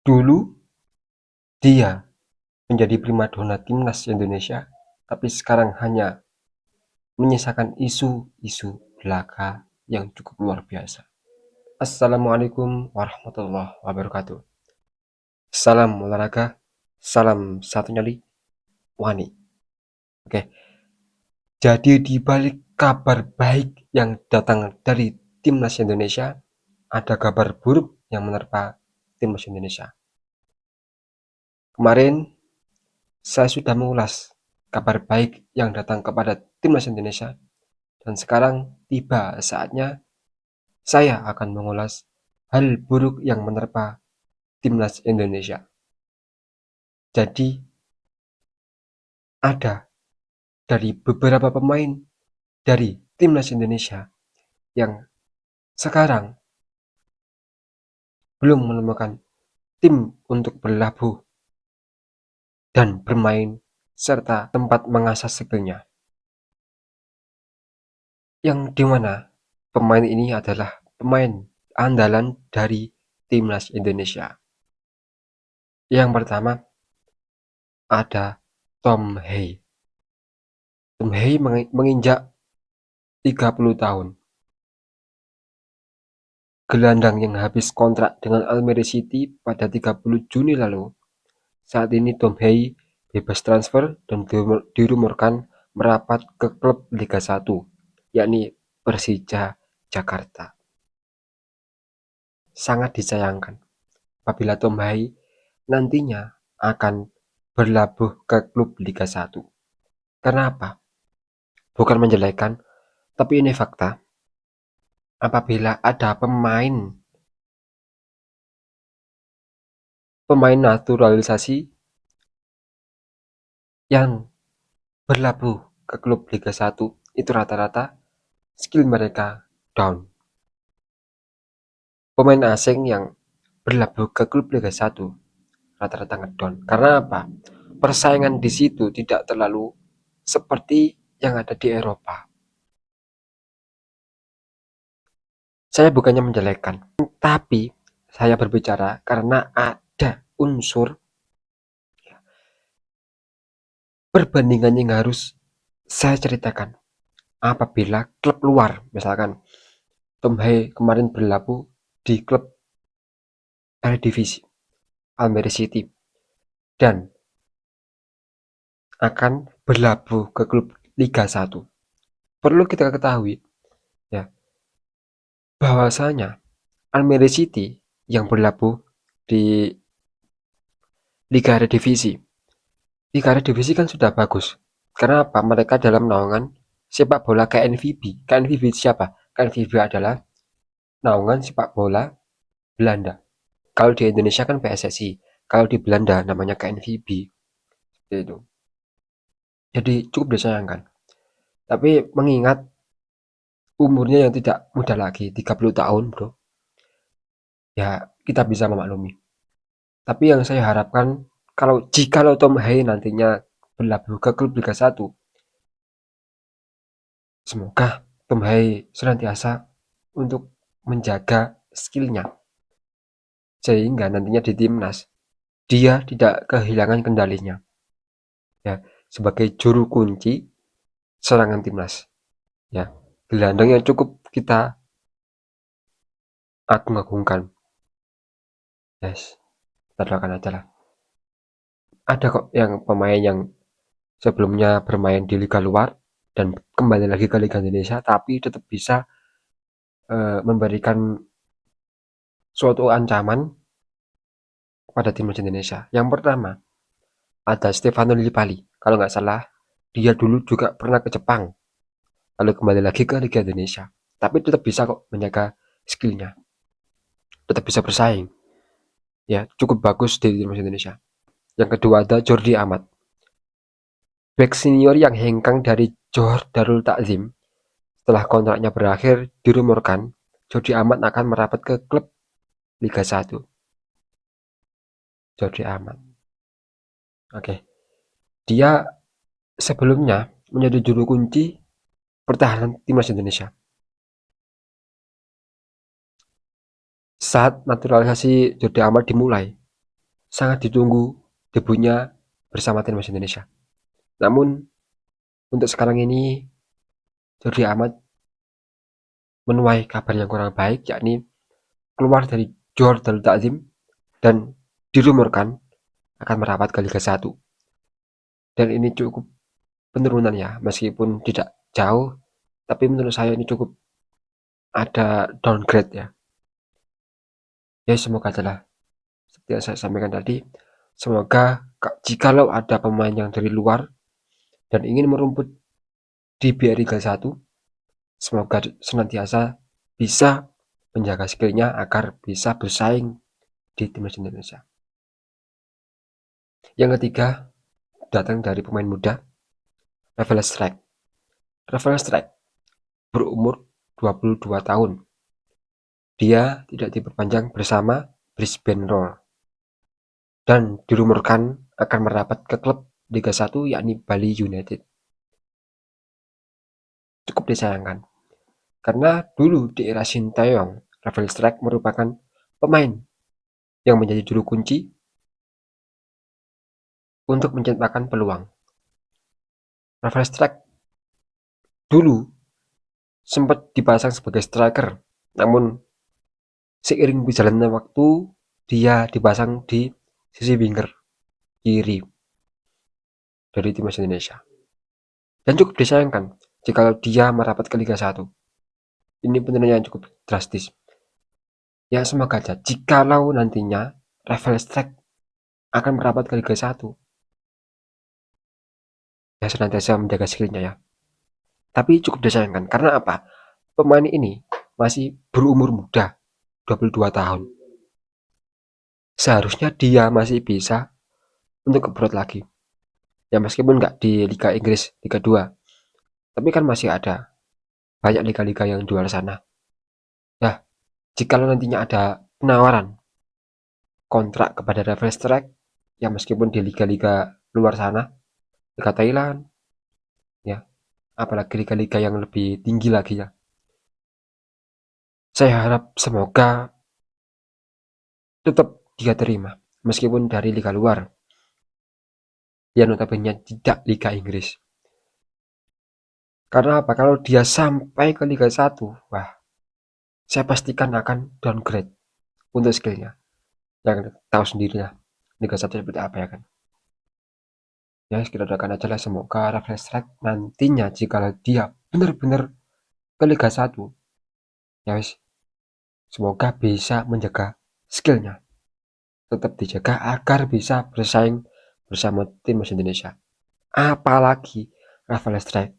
Dulu dia menjadi primadona timnas Indonesia, tapi sekarang hanya menyisakan isu-isu belaka yang cukup luar biasa. Assalamualaikum warahmatullahi wabarakatuh. Salam olahraga, salam satu nyali, wani. Oke, jadi di balik kabar baik yang datang dari timnas Indonesia, ada kabar buruk yang menerpa timnas Indonesia. Kemarin saya sudah mengulas kabar baik yang datang kepada timnas Indonesia, dan sekarang tiba saatnya saya akan mengulas hal buruk yang menerpa timnas Indonesia. Jadi ada dari beberapa pemain dari timnas Indonesia yang sekarang belum menemukan tim untuk berlabuh dan bermain serta tempat mengasah skillnya. Yang dimana pemain ini adalah pemain andalan dari timnas Indonesia. Yang pertama ada Tom Hei. Tom Hei menginjak 30 tahun. Gelandang yang habis kontrak dengan Almere City pada 30 Juni lalu. Saat ini Tom Hei bebas transfer dan dirumorkan merapat ke klub Liga 1, yakni Persija Jakarta. Sangat disayangkan apabila Tom Hei nantinya akan berlabuh ke klub Liga 1. Kenapa? Bukan menjelekkan, tapi ini fakta. Apabila ada pemain naturalisasi yang berlabuh ke klub Liga 1, itu rata-rata skill mereka down. Pemain asing yang berlabuh ke klub Liga 1 rata-rata ngedown. Karena apa? Persaingan di situ tidak terlalu seperti yang ada di Eropa. Saya bukannya menjelekkan, tapi saya berbicara karena ada unsur perbandingan yang harus saya ceritakan. Apabila klub luar, misalkan Tom Hei kemarin berlabuh di klub Eredivisie Almere City dan akan berlabuh ke klub Liga 1. Perlu kita ketahui ya, bahwasanya Almere City yang berlabuh di Liga Eredivisie. Liga Eredivisie kan sudah bagus. Karena apa? Mereka dalam naungan sepak bola KNVB. KNVB siapa? KNVB adalah naungan sepak bola Belanda. Kalau di Indonesia kan PSSI. Kalau di Belanda namanya KNVB. Itu. Jadi cukup disayangkan. Tapi mengingat umurnya yang tidak muda lagi, 30 tahun bro, ya kita bisa memaklumi. Tapi yang saya harapkan, jika Tom Hei nantinya berlabuh ke klub Liga 1, semoga Tom Hei senantiasa untuk menjaga skillnya, sehingga nantinya di timnas dia tidak kehilangan kendalinya ya, sebagai juru kunci serangan timnas ya, gelandang yang cukup kita agung-agungkan. Yes, kita doakan aja lah. Ada kok yang pemain yang sebelumnya bermain di liga luar dan kembali lagi ke Liga Indonesia tapi tetap bisa memberikan suatu ancaman pada timnas Indonesia. Yang pertama ada Stefano Lillipali. Kalau nggak salah dia dulu juga pernah ke Jepang lalu kembali lagi ke Liga Indonesia. Tapi tetap bisa kok menjaga skillnya, tetap bisa bersaing. Ya cukup bagus di timnas Indonesia. Yang kedua ada Jordi Amat, back senior yang hengkang dari Johor Darul Takzim. Setelah kontraknya berakhir, dirumorkan Jordi Amat akan merapat ke klub Liga 1. Jordi Amat. Oke. Dia sebelumnya menjadi juru kunci pertahanan timnas Indonesia. Saat naturalisasi Jordi Amat dimulai, sangat ditunggu debutnya bersama timnas Indonesia. Namun untuk sekarang ini Jordi Amat menuai kabar yang kurang baik, yakni keluar dari Johor Darul Takzim dan dirumorkan akan merapat ke Liga 1. Dan ini cukup penurunan ya, meskipun tidak jauh, tapi menurut saya ini cukup ada downgrade ya. Ya semoga adalah seperti yang saya sampaikan tadi, semoga jikalau ada pemain yang dari luar dan ingin merumput di BRI Liga 1, semoga senantiasa bisa menjaga skillnya agar bisa bersaing di timnas Indonesia. Yang ketiga, datang dari pemain muda, Rafael Strike. Rafael Strike berumur 22 tahun. Dia tidak diperpanjang bersama Brisbane Roar dan dirumorkan akan merapat ke klub Liga 1 yakni Bali United. Cukup disayangkan karena dulu di era Sintayong, Rafael Strike merupakan pemain yang menjadi juru kunci untuk menciptakan peluang. Rafael Strike dulu sempat dipasang sebagai striker, namun seiring berjalannya waktu dia dipasang di sisi winger kiri dari timnas Indonesia. Dan cukup disayangkan jika dia merapat ke Liga 1. Ini penurunan yang cukup drastis. Ya semoga aja jikalau nantinya Rafael Strike akan merapat ke Liga 1, ya senantiasa menjaga skillnya ya. Tapi cukup disayangkan karena apa? Pemain ini masih berumur muda, 22 tahun. Seharusnya dia masih bisa untuk kebrot lagi. Ya meskipun nggak di Liga Inggris, Liga 2. Tapi kan masih ada banyak liga-liga yang di luar sana. Ya, jika nantinya ada penawaran kontrak kepada Rafael Strike, ya meskipun di liga-liga luar sana, Liga Thailand, ya, apalagi liga-liga yang lebih tinggi lagi ya. Saya harap semoga tetap dia terima, meskipun dari liga luar, ya notabene tidak Liga Inggris. Karena apa? Kalau dia sampai ke Liga 1, wah, saya pastikan akan downgrade untuk skillnya. Yang tahu sendiri lah, Liga 1 seperti apa ya kan. Ya, kita doakan aja lah semoga Rafael Strike nantinya jika dia benar-benar ke Liga 1, ya wis, semoga bisa menjaga skillnya. Tetap dijaga agar bisa bersaing bersama timnas Indonesia. Apalagi Rafael Strike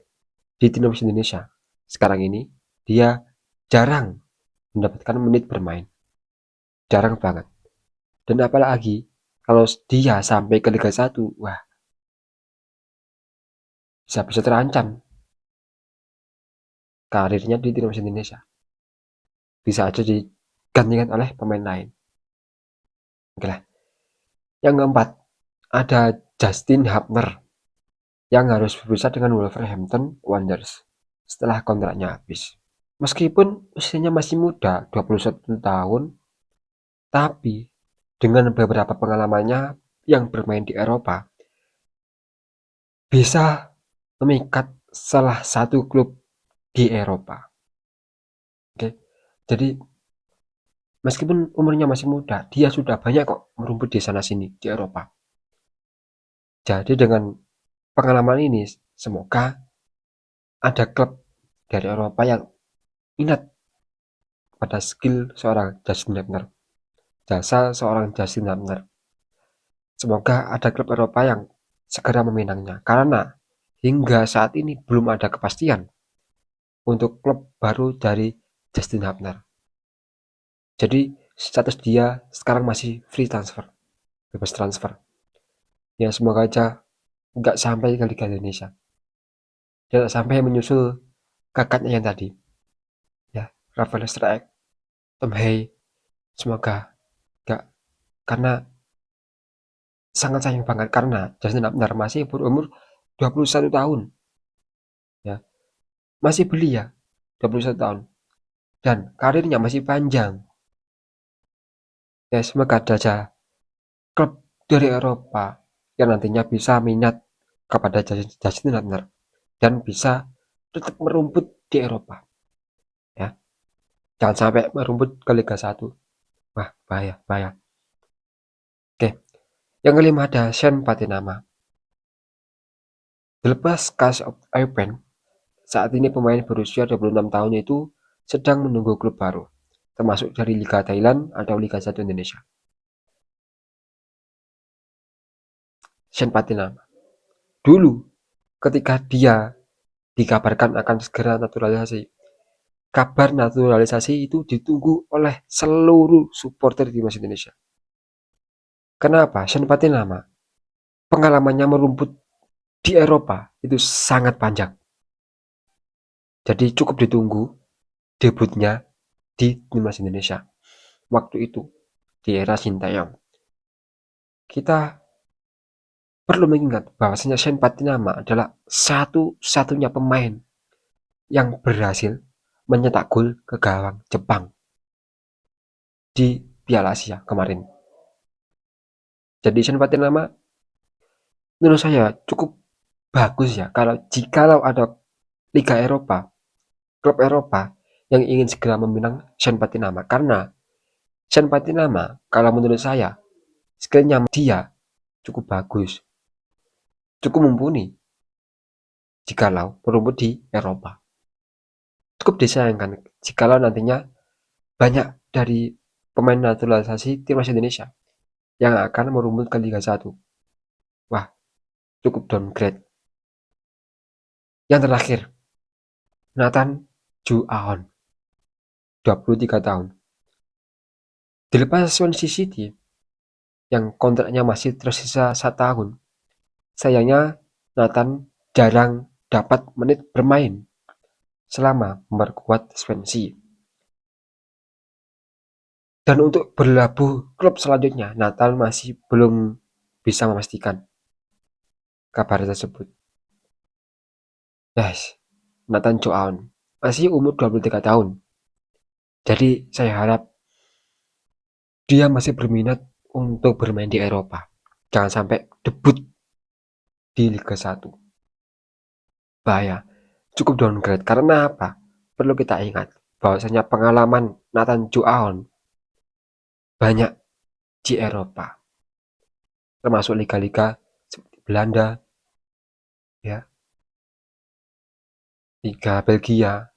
di timnas Indonesia sekarang ini dia jarang mendapatkan menit bermain, jarang banget. Dan apalagi kalau dia sampai ke Liga 1, wah, bisa terancam karirnya di timnas Indonesia. Bisa aja digantikan oleh pemain lain. Oke lah. Yang keempat, ada Justin Hubner yang harus berpisah dengan Wolverhampton Wanderers setelah kontraknya habis. Meskipun usianya masih muda, 21 tahun, tapi dengan beberapa pengalamannya yang bermain di Eropa, bisa memikat salah satu klub di Eropa. Oke, jadi meskipun umurnya masih muda, dia sudah banyak kok merumput di sana sini di Eropa. Jadi dengan pengalaman ini, semoga ada klub dari Eropa yang minat pada skill seorang Justin Hubner, jasa seorang Justin Hubner. Semoga ada klub Eropa yang segera meminangnya, karena hingga saat ini belum ada kepastian untuk klub baru dari Justin Hubner. Jadi status dia sekarang masih free transfer, bebas transfer. Ya semoga aja nggak sampai ke Liga Indonesia, jangan sampai menyusul kakaknya yang tadi, ya Rafael Strike, Tom Hay. Semoga nggak, karena sangat sayang banget karena Justin Hubner masih berumur 21 tahun, ya masih belia, 21 tahun, dan karirnya masih panjang. Ya semoga ada aja klub dari Eropa yang nantinya bisa minat kepada Justin Landner dan bisa tetap merumput di Eropa, ya. Jangan sampai merumput ke Liga 1. Wah, bahaya, bahaya. Oke, yang kelima ada Sean Patinama. Dilepas Cast of Eupen, saat ini pemain berusia 26 tahun itu sedang menunggu klub baru, termasuk dari Liga Thailand atau Liga 1 Indonesia. Sean Patinama. Dulu, ketika dia dikabarkan akan segera naturalisasi, kabar naturalisasi itu ditunggu oleh seluruh supporter timnas Indonesia. Kenapa? Sean Patinama pengalamannya merumput di Eropa itu sangat panjang. Jadi cukup ditunggu debutnya di timnas Indonesia. Waktu itu di era Sintayong. Kita perlu mengingat bahwasanya Sean Patinama adalah satu-satunya pemain yang berhasil mencetak gol ke gawang Jepang di Piala Asia kemarin. Jadi Sean Patinama menurut saya cukup bagus ya jikalau ada Liga Eropa, klub Eropa yang ingin segera meminang Sean Patinama, karena Sean Patinama kalau menurut saya skillnya dia cukup bagus, cukup mumpuni jikalau merumput di Eropa. Cukup disayangkan jikalau nantinya banyak dari pemain naturalisasi timnas Indonesia yang akan merumput ke Liga 1. Wah, cukup downgrade. Yang terakhir, Nathan Ju Ahon, 23 tahun. Dilepas Swansea City yang kontraknya masih tersisa 1 tahun, sayangnya Nathan jarang dapat menit bermain selama memperkuat Swansea. Dan untuk berlabuh klub selanjutnya, Nathan masih belum bisa memastikan kabar tersebut. Yes, Nathan Joaon masih umur 23 tahun. Jadi saya harap dia masih berminat untuk bermain di Eropa. Jangan sampai debut di Liga 1. Bahaya. Cukup downgrade. Karena apa? Perlu kita ingat bahwasanya pengalaman Nathan Joaon banyak di Eropa. Termasuk liga-liga seperti Belanda, ya, Liga Belgia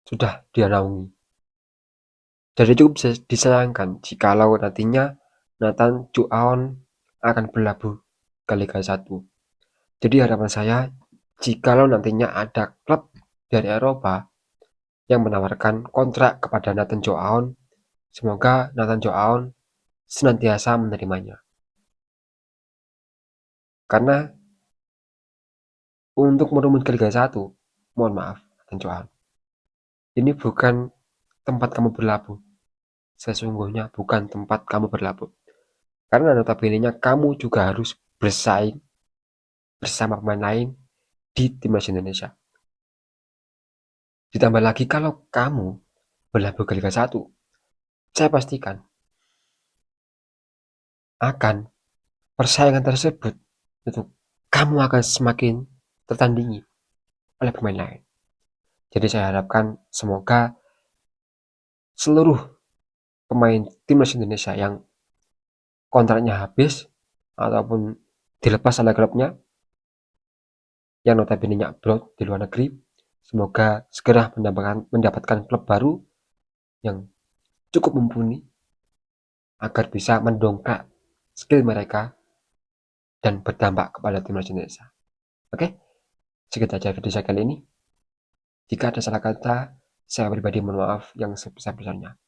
sudah dia naungi. Jadi cukup disayangkan jikalau nantinya Nathan Joaon akan berlabuh ke Liga 1. Jadi harapan saya jikalau nantinya ada klub dari Eropa yang menawarkan kontrak kepada Nathan Joaon, semoga Nathan Joaon senantiasa menerimanya. Karena untuk merumput ke Liga 1, mohon maaf Nathan Joaon, ini bukan tempat kamu berlabuh. Sesungguhnya bukan tempat kamu berlabuh. Karena notabene kamu juga harus bersaing bersama pemain lain di timnas Indonesia. Ditambah lagi kalau kamu berlabuh ke Liga 1, saya pastikan akan persaingan tersebut itu kamu akan semakin tertandingi oleh pemain lain. Jadi saya harapkan semoga seluruh pemain timnas Indonesia yang kontraknya habis ataupun dilepas oleh klubnya yang notabene abroad di luar negeri, semoga segera mendapatkan klub baru yang cukup mumpuni agar bisa mendongkrak skill mereka dan berdampak kepada timnas Indonesia. Oke, segitu aja video saya kali ini. Jika ada salah kata, saya pribadi mohon maaf yang sebesar-besarnya.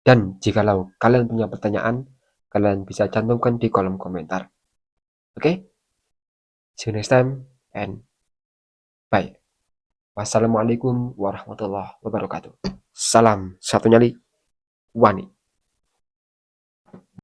Dan jikalau kalian punya pertanyaan, kalian bisa cantumkan di kolom komentar. Oke, see you next time and bye. Wassalamualaikum warahmatullahi wabarakatuh. Salam satu nyali, Wani.